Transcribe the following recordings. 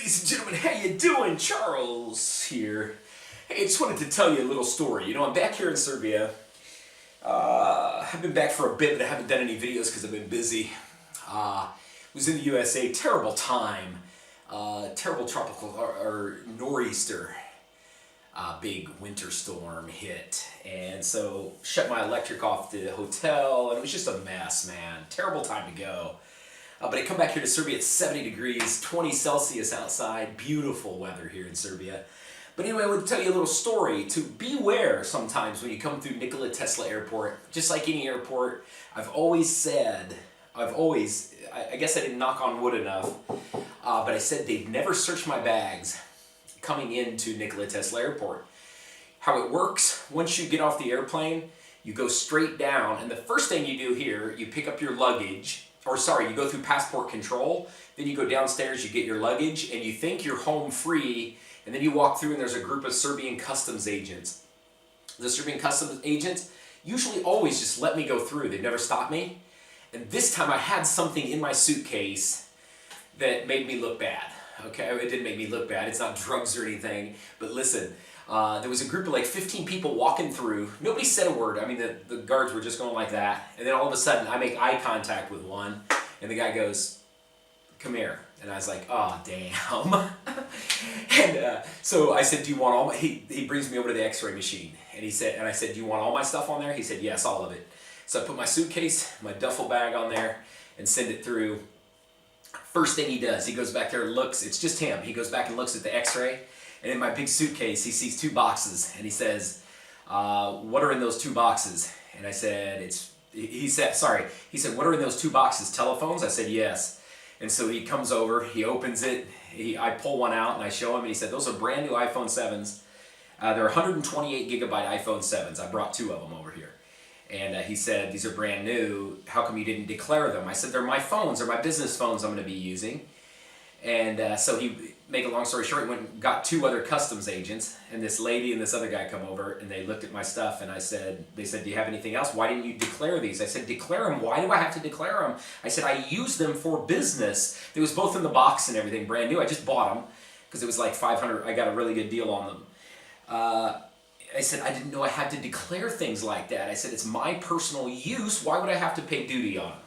Ladies and gentlemen, how you doing? Charles here. Hey, I just wanted to tell you a little story. You know, I'm back here in Serbia. I've been back for a bit, but I haven't done any videos because I've been busy. Was in the USA. Terrible time. Terrible tropical or nor'easter. Big winter storm hit, and so shut my electric off the hotel, and it was just a mess, man. Terrible time to go. But I come back here to Serbia, it's 70 degrees, 20 Celsius outside, beautiful weather here in Serbia. But anyway, I want to tell you a little story to beware sometimes when you come through Nikola Tesla Airport. Just like any airport, I guess I didn't knock on wood enough, but I said they've never searched my bags coming into Nikola Tesla Airport. How it works, once you get off the airplane, you go straight down, and the first thing you do here, you pick up your luggage, you go through passport control, then you go downstairs, you get your luggage, and you think you're home free, and then you walk through and there's a group of Serbian customs agents. The Serbian customs agents usually always just let me go through. They've never stopped me. And this time I had something in my suitcase that made me look bad. Okay, it didn't make me look bad. It's not drugs or anything. But listen, there was a group of like 15 people walking through. Nobody said a word. I mean, the guards were just going like that. And then all of a sudden, I make eye contact with one. And the guy goes, "Come here." And I was like, "Oh, damn." And so I said, "Do you want all my..." He brings me over to the x-ray machine. And I said, "Do you want all my stuff on there?" He said, "Yes, all of it." So I put my suitcase, my duffel bag on there, and send it through. First thing he does, he goes back there and looks. It's just him. He goes back and looks at the x-ray. And in my big suitcase, he sees two boxes. And he says, "What are in those two boxes?" And I said, he said, "What are in those two boxes? Telephones?" I said, "Yes." And so he comes over, he opens it. I pull one out and I show him. And he said, "Those are brand new iPhone 7s. They're 128 gigabyte iPhone 7s. I brought two of them over here." And he said, "These are brand new. How come you didn't declare them?" I said, "They're my phones. They're my business phones I'm going to be using." And so make a long story short, he went and got two other customs agents, and this lady and this other guy come over, and they looked at my stuff, and they said, "Do you have anything else? Why didn't you declare these?" I said, "Declare them? Why do I have to declare them?" I said, "I use them for business." It was both in the box and everything, brand new. I just bought them because it was like $500. I got a really good deal on them. I said, "I didn't know I had to declare things like that." I said, "It's my personal use. Why would I have to pay duty on them?"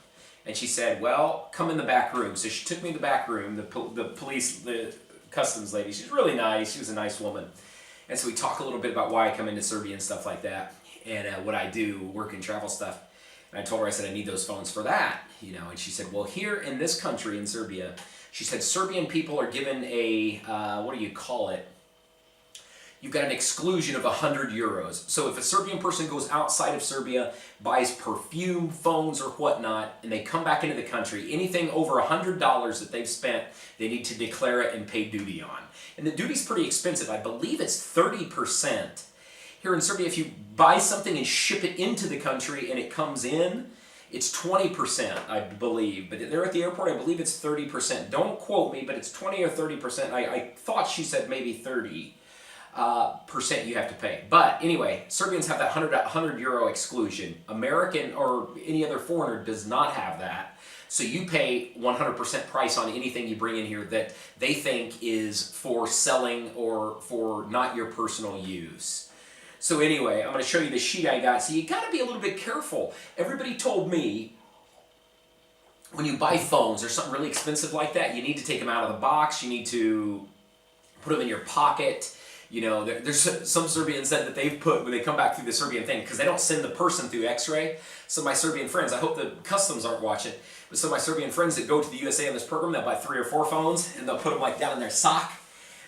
And she said, "Well, come in the back room." So she took me to the back room, the customs lady. She's really nice. She was a nice woman. And so we talk a little bit about why I come into Serbia and stuff like that, and what I do, work and travel stuff. And I told her, I said, "I need those phones for that." And she said, "Well, here in this country, in Serbia," she said, "Serbian people are given a, what do you call it? You've got an exclusion of 100 euros. So if a Serbian person goes outside of Serbia, buys perfume, phones, or whatnot, and they come back into the country, anything over $100 that they've spent, they need to declare it and pay duty on." And the duty's pretty expensive. I believe it's 30%. Here in Serbia, if you buy something and ship it into the country and it comes in, it's 20%, I believe. But they're at the airport, I believe it's 30%. Don't quote me, but it's 20 or 30%. I thought she said maybe 30%. Percent you have to pay. But anyway, Serbians have that 100 euro exclusion. American or any other foreigner does not have that. So you pay 100% price on anything you bring in here that they think is for selling or for not your personal use. So anyway, I'm going to show you the sheet I got. So you got to be a little bit careful. Everybody told me when you buy phones or something really expensive like that, you need to take them out of the box. You need to put them in your pocket. There's some Serbians said that they've put, when they come back through the Serbian thing, because they don't send the person through x-ray. So my Serbian friends, I hope the customs aren't watching, but some of my Serbian friends that go to the USA on this program, they'll buy 3 or 4 phones, and they'll put them like down in their sock.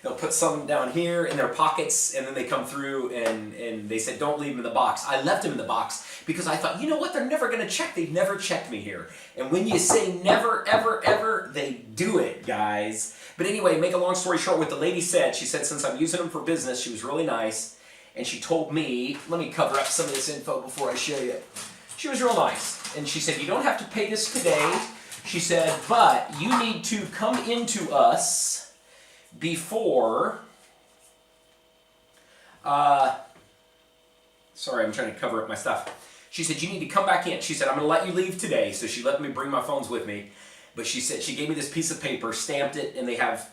They'll put some down here in their pockets, and then they come through, and they said, "Don't leave them in the box." I left them in the box because I thought, you know what, they're never going to check. They've never checked me here. And when you say never, ever, ever, they do it, guys. But anyway, make a long story short, what the lady said, she said, since I'm using them for business, she was really nice, and she told me, let me cover up some of this info before I show you. She was real nice, and she said, "You don't have to pay this today." She said, "But you need to come into us before, sorry, I'm trying to cover up my stuff. She said, "You need to come back in." She said, "I'm going to let you leave today." So she let me bring my phones with me. But she said she gave me this piece of paper, stamped it, and they have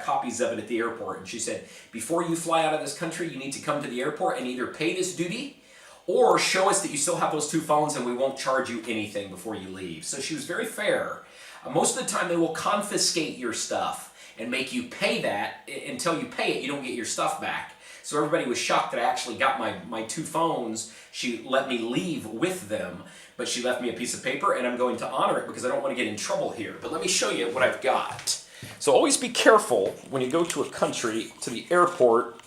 copies of it at the airport. And she said, before you fly out of this country, you need to come to the airport and either pay this duty or show us that you still have those 2 phones and we won't charge you anything before you leave. So she was very fair. Most of the time they will confiscate your stuff and make you pay that. Until you pay it, you don't get your stuff back. So everybody was shocked that I actually got my 2 phones. She let me leave with them, but she left me a piece of paper, and I'm going to honor it because I don't want to get in trouble here. But let me show you what I've got. So always be careful when you go to a country, to the airport,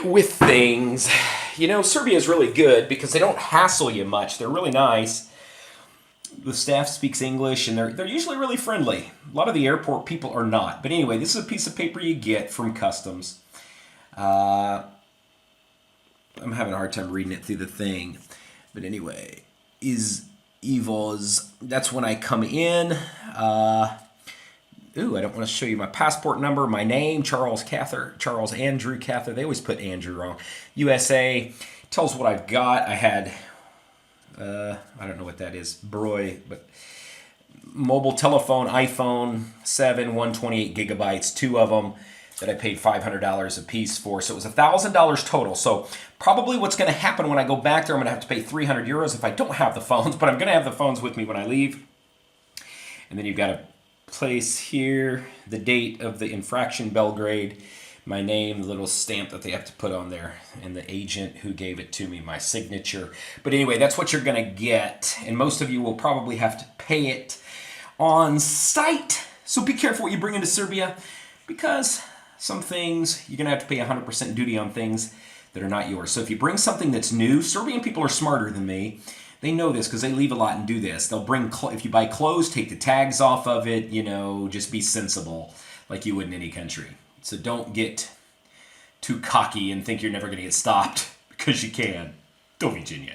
with things. You know, Serbia is really good because they don't hassle you much. They're really nice. The staff speaks English, and they're usually really friendly. A lot of the airport people are not. But anyway, this is a piece of paper you get from customs. I'm having a hard time reading it through the thing. But anyway, that's when I come in. I don't want to show you my passport number, my name, Charles Andrew Cather. They always put Andrew wrong. USA tells what I've got. I had, I don't know what that is, Broy, but mobile telephone, iPhone 7, 128 gigabytes, 2 of them that I paid $500 a piece for. So it was $1,000 total. So probably what's going to happen when I go back there, I'm going to have to pay 300 euros if I don't have the phones, but I'm going to have the phones with me when I leave. And then you've got a place here, the date of the infraction, Belgrade, my name, the little stamp that they have to put on there, and the agent who gave it to me, my signature. But anyway, that's what you're going to get. And most of you will probably have to pay it on site. So be careful what you bring into Serbia, because some things you're going to have to pay 100% duty on things that are not yours. So if you bring something that's new, Serbian people are smarter than me. They know this because they leave a lot and do this. They'll bring, if you buy clothes, take the tags off of it, just be sensible like you would in any country. So don't get too cocky and think you're never going to get stopped because you can. Do widzenia.